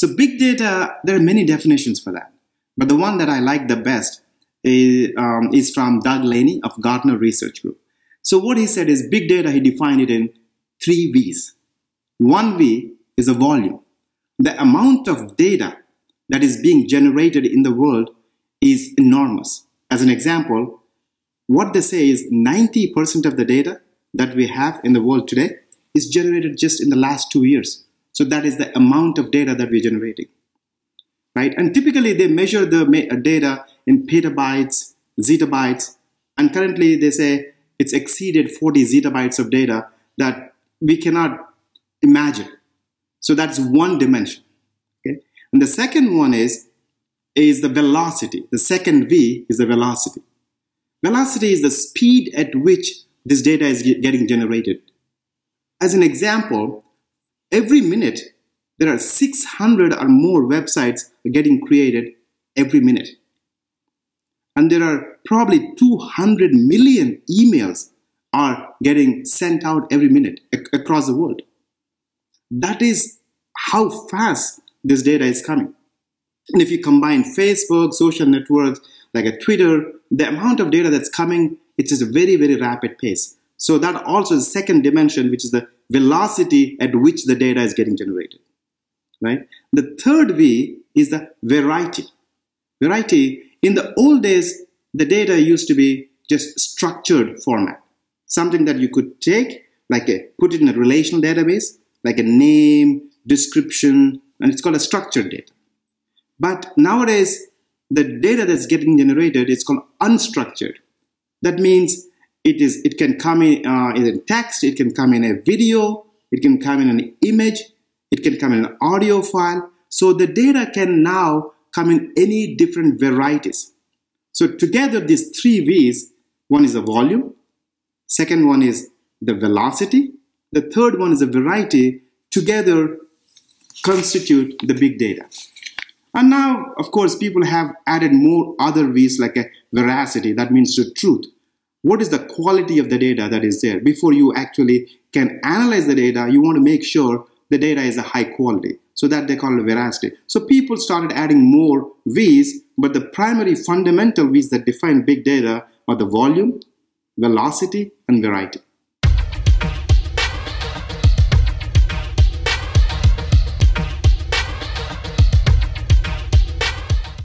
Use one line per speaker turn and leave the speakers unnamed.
So big data, there are many definitions for that. But the one that I like the best is from Doug Laney of Gartner Research Group. So what he said is big data, he defined it in 3 V's. 1 V is a volume. The amount of data that is being generated in the world is enormous. As an example, what they say is 90% of the data that we have in the world today is generated just in the last 2 years. So that is the amount of data that we're generating, right? And typically they measure the data in petabytes, zettabytes, and currently they say it's exceeded 40 zettabytes of data that we cannot imagine. So that's one dimension, okay? And the second one is the velocity. The second V is the velocity. Velocity is the speed at which this data is getting generated. As an example, every minute, there are 600 or more websites getting created every minute. And there are probably 200 million emails are getting sent out every minute across the world. That is how fast this data is coming. And if you combine Facebook, social networks like a Twitter, the amount of data that's coming, it's just a very, very rapid pace. So that also is the second dimension, which is the velocity at which the data is getting generated, right? The third V is the variety. Variety, in the old days, the data used to be just structured format. Something that you could take, put it in a relational database, like a name, description, and it's called a structured data. But nowadays, the data that's getting generated is called unstructured. That means it can come in text, it can come in a video, it can come in an image, it can come in an audio file. So the data can now come in any different varieties. So together, these 3 V's, one is the volume, second one is the velocity, the third one is the variety, together constitute the big data. And now, of course, people have added more other V's like a veracity, that means the truth. What is the quality of the data that is there? Before you actually can analyze the data, you want to make sure the data is a high quality. So that they call it veracity. So people started adding more V's, but the primary fundamental V's that define big data are the volume, velocity, and variety.